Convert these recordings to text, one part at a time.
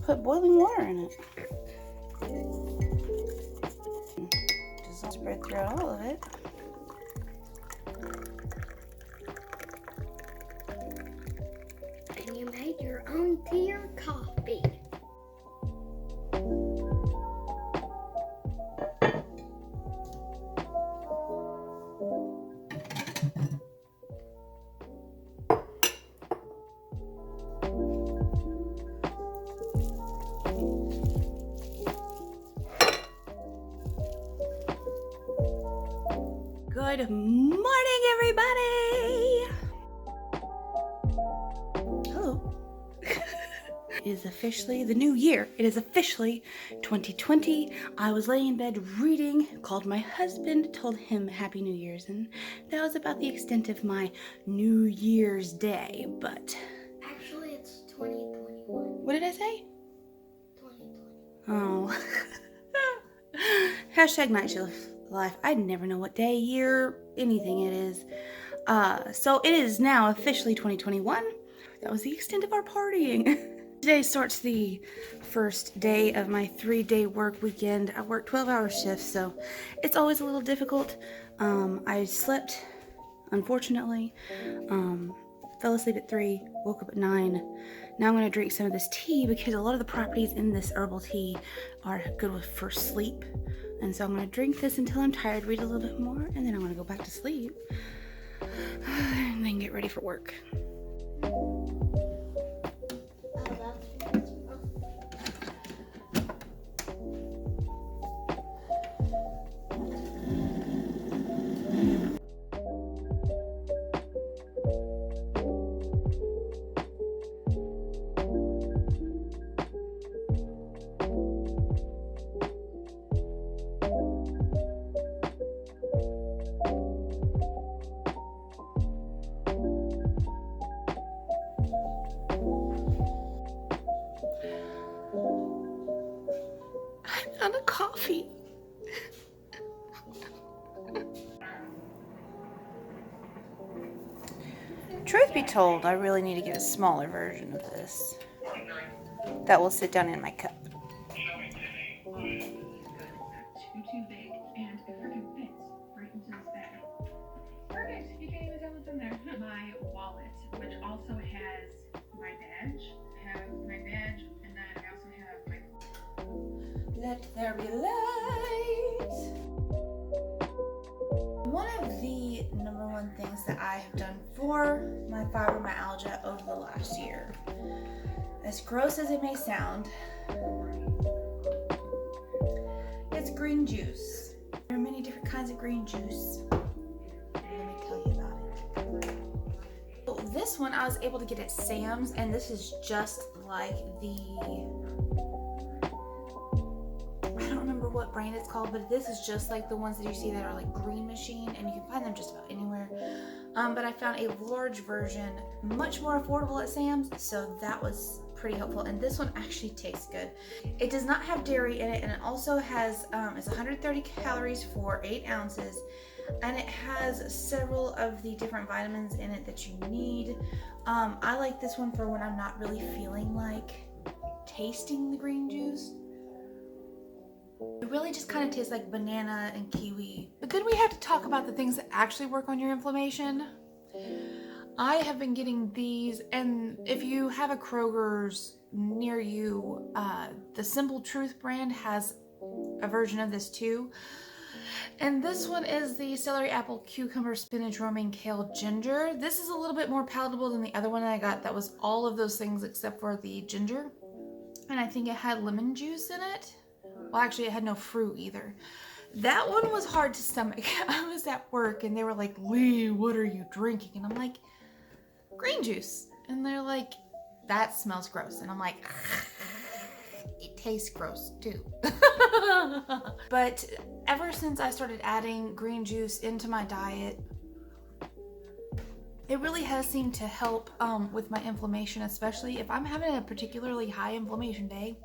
put boiling water in it. Just spread throughout all of it. And you made your own tea or coffee. Good morning, everybody! Hello. It is officially the new year. It is officially 2020. I was laying in bed reading, called my husband, told him Happy New Year's, and that was about the extent of my New Year's Day, but... Actually, it's 2021. What did I say? 2020. Oh. Hashtag night shift life. I never know what day, year, anything it is. So it is now officially 2021. That was the extent of our partying. Today starts the first day of my 3-day work weekend. I work 12-hour shifts, so it's always a little difficult. I slept, unfortunately. Fell asleep at 3, woke up at 9. Now I'm going to drink some of this tea because a lot of the properties in this herbal tea are good for sleep. And so I'm going to drink this until I'm tired, read a little bit more, and then I'm going to go back to sleep. And then get ready for work. I'm out of coffee. Truth be told, I really need to get a smaller version of this that will sit down in my cup. Too big, and it freaking fits right into this bag. Perfect. You can't even tell what's in there. My wallet, which also has my badge. I have my badge, and then I also have my. Let there be light. One of the number one things that I have done for my fibromyalgia over the last year, as gross as it may sound, it's green juice. There are many different kinds of green juice. Let me tell you about it. So this one I was able to get at Sam's, and this is just like the... I don't remember what brand it's called, but this is just like the ones that you see that are like Green Machine, and you can find them just about anywhere. But I found a large version, much more affordable at Sam's, so that was pretty helpful. And this one actually tastes good. It does not have dairy in it, and it also has, it's 130 calories for 8 ounces, and it has several of the different vitamins in it that you need. I like this one for when I'm not really feeling like tasting the green juice. It really just kind of tastes like banana and kiwi. But then we have to talk about the things that actually work on your inflammation. I have been getting these, and if you have a Kroger's near you, the Simple Truth brand has a version of this too. And this one is the celery, apple, cucumber, spinach, romaine, kale, ginger. This is a little bit more palatable than the other one that I got that was all of those things except for the ginger. And I think it had lemon juice in it. Well, actually, it had no fruit either. That one was hard to stomach. I was at work and they were like, Lee, what are you drinking? And I'm like, green juice. And they're like, that smells gross. And I'm like, it tastes gross too. But ever since I started adding green juice into my diet, it really has seemed to help with my inflammation, especially if I'm having a particularly high inflammation day.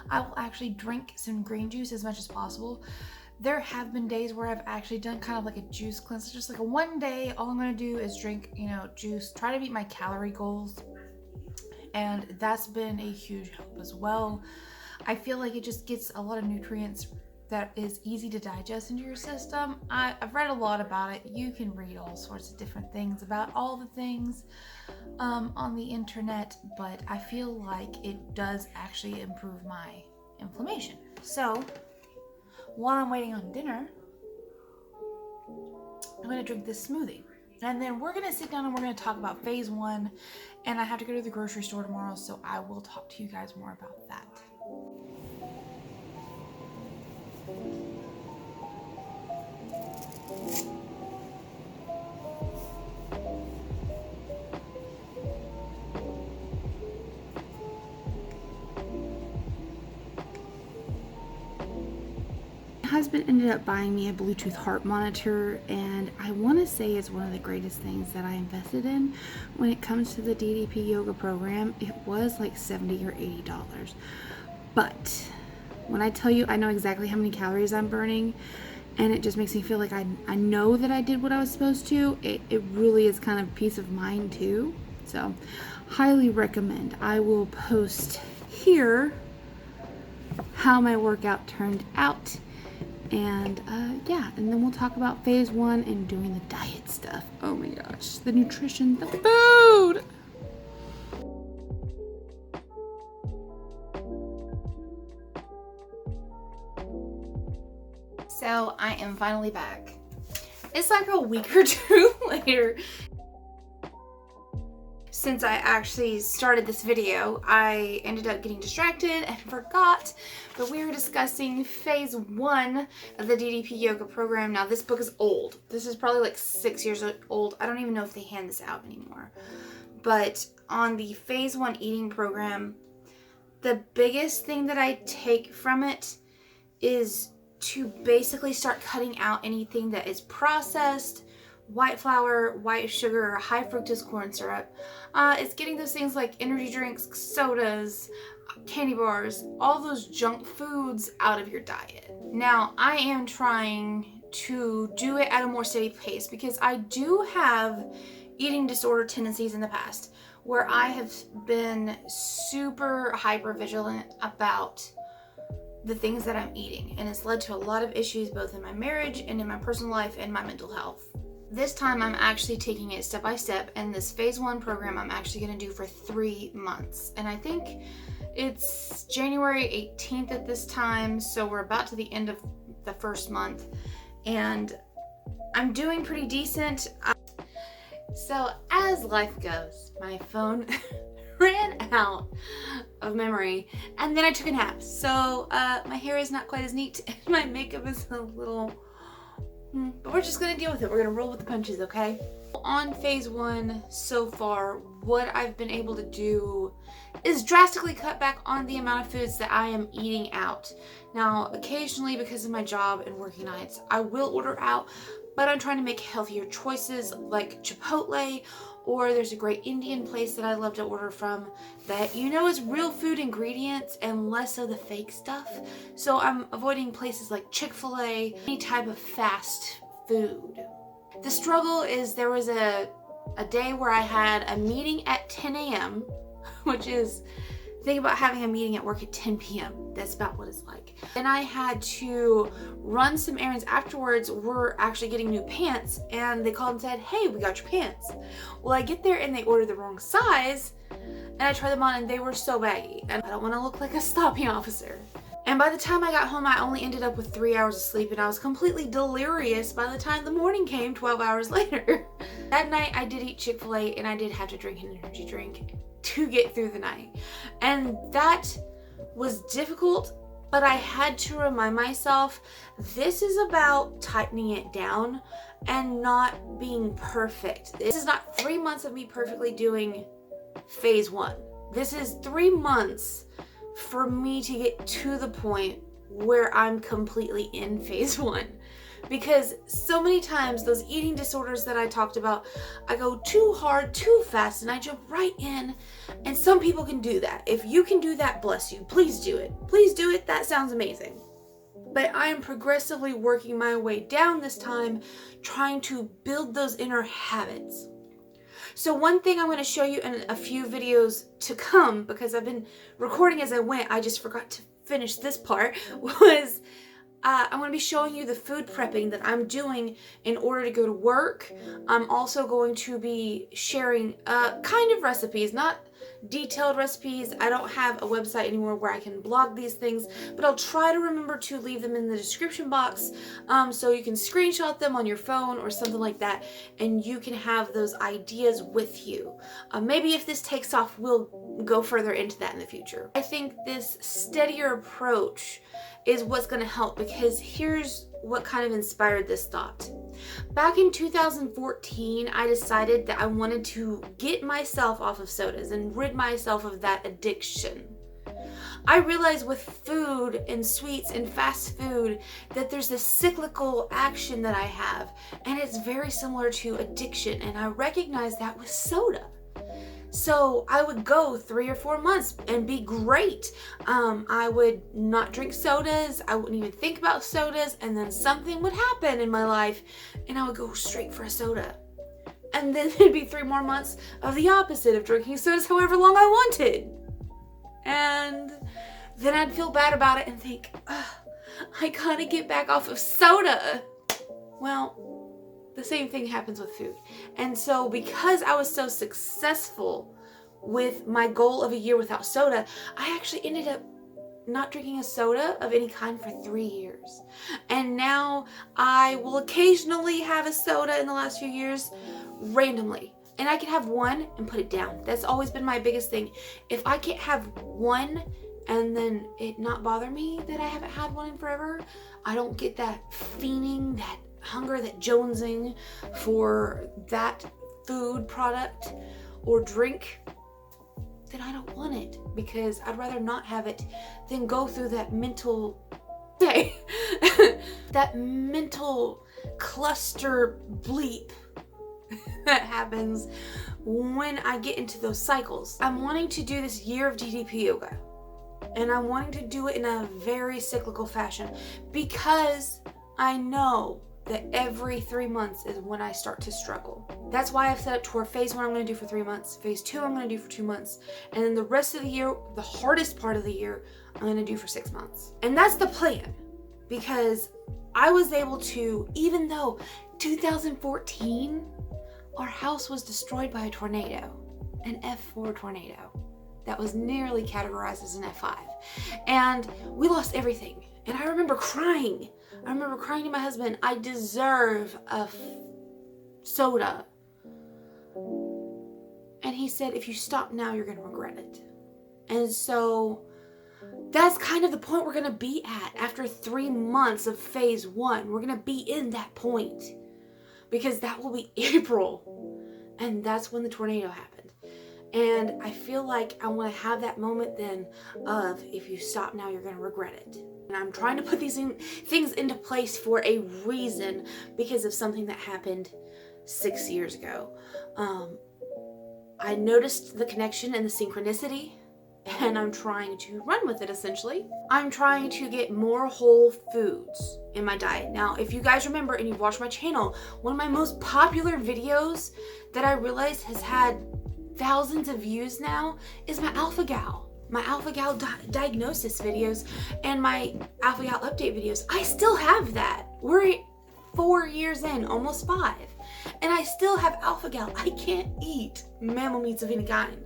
I will actually drink some green juice as much as possible. There have been days where I've actually done kind of like a juice cleanse, just like a one day, all I'm gonna do is drink, juice, try to meet my calorie goals. and that's been a huge help as well. I feel like it just gets a lot of nutrients that is easy to digest into your system. I've read a lot about it. You can read all sorts of different things about all the things on the internet, but I feel like it does actually improve my inflammation. So while I'm waiting on dinner, I'm gonna drink this smoothie. And then we're gonna sit down and we're gonna talk about phase 1. And I have to go to the grocery store tomorrow, so I will talk to you guys more about that. My husband ended up buying me a Bluetooth heart monitor, and I want to say it's one of the greatest things that I invested in when it comes to the DDP yoga program. It was like $70 or $80, but when I tell you I know exactly how many calories I'm burning, and it just makes me feel like I know that I did what I was supposed to, it really is kind of peace of mind too. So highly recommend. I will post here how my workout turned out. And yeah, and then we'll talk about phase 1 and doing the diet stuff. Oh my gosh, the nutrition, the food. So I am finally back. It's like a week or two later since I actually started this video. I ended up getting distracted and forgot, but we were discussing phase 1 of the DDP yoga program. Now this book is old. This is probably like 6 years old. I don't even know if they hand this out anymore. But on the phase 1 eating program, the biggest thing that I take from it is to basically start cutting out anything that is processed, white flour, white sugar, high fructose corn syrup. It's getting those things like energy drinks, sodas, candy bars, all those junk foods out of your diet. Now, I am trying to do it at a more steady pace because I do have eating disorder tendencies in the past where I have been super hyper vigilant about the things that I'm eating, and it's led to a lot of issues both in my marriage and in my personal life and my mental health. This time I'm actually taking it step by step, and this phase 1 program I'm actually going to do for 3 months, and I think it's January 18th at this time, so we're about to the end of the first month, and I'm doing pretty decent. So as life goes, my phone ran out of memory, and then I took a nap, so my hair is not quite as neat and my makeup is a little but we're just gonna deal with it. We're gonna roll with the punches, okay? On phase 1 so far, what I've been able to do is drastically cut back on the amount of foods that I am eating out. Now, occasionally because of my job and working nights, I will order out, but I'm trying to make healthier choices like Chipotle, or there's a great Indian place that I love to order from that you know is real food ingredients and less of the fake stuff. So I'm avoiding places like Chick-fil-A, any type of fast food. The struggle is there was a day where I had a meeting at 10 a.m., which is, think about having a meeting at work at 10 p.m. That's about what it's like. And I had to run some errands afterwards. We're actually getting new pants, and they called and said, hey, we got your pants. Well, I get there and they ordered the wrong size, and I tried them on and they were so baggy, and I don't want to look like a sloppy officer. And by the time I got home, I only ended up with 3 hours of sleep, and I was completely delirious by the time the morning came 12 hours later. That night I did eat Chick-fil-A, and I did have to drink an energy drink to get through the night. And that was difficult, but I had to remind myself this is about tightening it down and not being perfect. This is not 3 months of me perfectly doing phase 1. This is 3 months for me to get to the point where I'm completely in phase 1. Because so many times those eating disorders that I talked about, I go too hard, too fast, and I jump right in. And some people can do that. If you can do that, bless you. Please do it. Please do it. That sounds amazing. But I am progressively working my way down this time, trying to build those inner habits. So one thing I'm going to show you in a few videos to come, because I've been recording as I went, I just forgot to finish this part, was I'm going to be showing you the food prepping that I'm doing in order to go to work. I'm also going to be sharing kind of recipes, not detailed recipes. I don't have a website anymore where I can blog these things, but I'll try to remember to leave them in the description box so you can screenshot them on your phone or something like that, and you can have those ideas with you. Maybe if this takes off, we'll go further into that in the future. I think this steadier approach is what's going to help, because here's what kind of inspired this thought. Back in 2014, I decided that I wanted to get myself off of sodas and rid myself of that addiction. I realized with food and sweets and fast food that there's this cyclical action that I have, and it's very similar to addiction, and I recognized that with soda. So I would go 3 or 4 months and be great. I would not drink sodas. I wouldn't even think about sodas. And then something would happen in my life and I would go straight for a soda. And then it'd be 3 more months of the opposite, of drinking sodas however long I wanted. And then I'd feel bad about it and think, I gotta get back off of soda. Well, the same thing happens with food. And so because I was so successful with my goal of a year without soda, I actually ended up not drinking a soda of any kind for 3 years. And now I will occasionally have a soda in the last few years, randomly. And I can have one and put it down. That's always been my biggest thing. If I can't have one and then it not bother me that I haven't had one in forever, I don't get that fiending, that hunger, that jonesing for that food product or drink, then I don't want it, because I'd rather not have it than go through that mental that mental cluster bleep that happens when I get into those cycles. I'm wanting to do this year of DDP yoga, and I'm wanting to do it in a very cyclical fashion, because I know that every 3 months is when I start to struggle. That's why I've set up to where phase 1 I'm going to do for 3 months, phase 2 I'm going to do for 2 months, and then the rest of the year, the hardest part of the year, I'm going to do for 6 months. And that's the plan, because I was able to, even though 2014, our house was destroyed by a tornado, an F4 tornado that was nearly categorized as an F5, and we lost everything. And I remember crying. I remember crying to my husband, I deserve a soda. And he said, if you stop now, you're going to regret it. And so that's kind of the point we're going to be at after 3 months of phase 1. We're going to be in that point, because that will be April. And that's when the tornado happened. And I feel like I want to have that moment then of, if you stop now, you're going to regret it. And I'm trying to put these things into place for a reason, because of something that happened 6 years ago. I noticed the connection and the synchronicity, and I'm trying to run with it, essentially. I'm trying to get more whole foods in my diet. Now, if you guys remember and you've watched my channel, one of my most popular videos that I realized has had thousands of views now is my alpha-gal. My alpha-gal diagnosis videos and my alpha-gal update videos. I still have that. We're 4 years in, almost 5. And I still have alpha-gal. I can't eat mammal meats of any kind.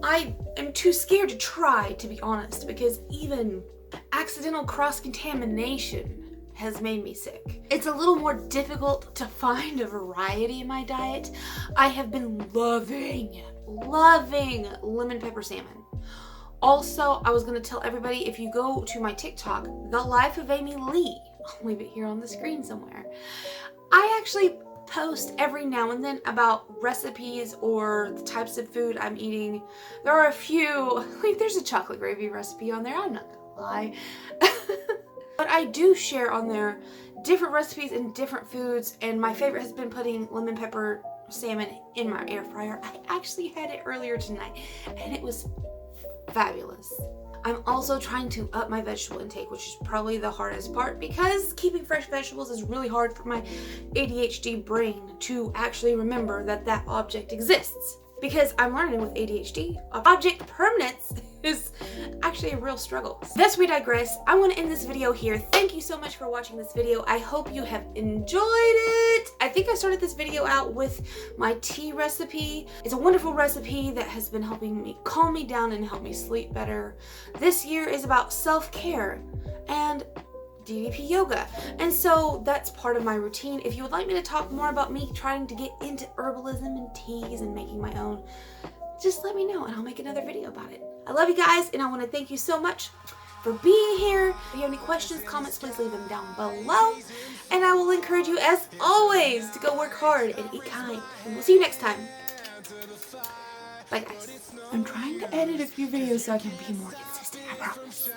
I am too scared to try, to be honest, because even accidental cross-contamination has made me sick. It's a little more difficult to find a variety in my diet. I have been loving lemon pepper salmon. Also, I was going to tell everybody, if you go to my TikTok, The Life of Amy Lee, I'll leave it here on the screen somewhere. I actually post every now and then about recipes or the types of food I'm eating. There are a few, like there's a chocolate gravy recipe on there, I'm not gonna lie. But I do share on there different recipes and different foods, and my favorite has been putting lemon pepper salmon in my air fryer. I actually had it earlier tonight and it was fabulous. I'm also trying to up my vegetable intake, which is probably the hardest part because keeping fresh vegetables is really hard for my ADHD brain to actually remember that that object exists. Because I'm learning with ADHD, object permanence is actually a real struggle. Thus we digress. I want to end this video here. Thank you so much for watching this video. I hope you have enjoyed it. I think I started this video out with my tea recipe. It's a wonderful recipe that has been helping me calm me down and help me sleep better. This year is about self-care and DDP yoga, and so that's part of my routine. If you would like me to talk more about me trying to get into herbalism and teas and making my own, just let me know and I'll make another video about it. I love you guys, and I want to thank you so much for being here. If you have any questions, comments, please leave them down below, and I will encourage you as always to go work hard and eat kind, and we'll see you next time. Bye guys. I'm trying to edit a few videos so I can be more consistent, I promise.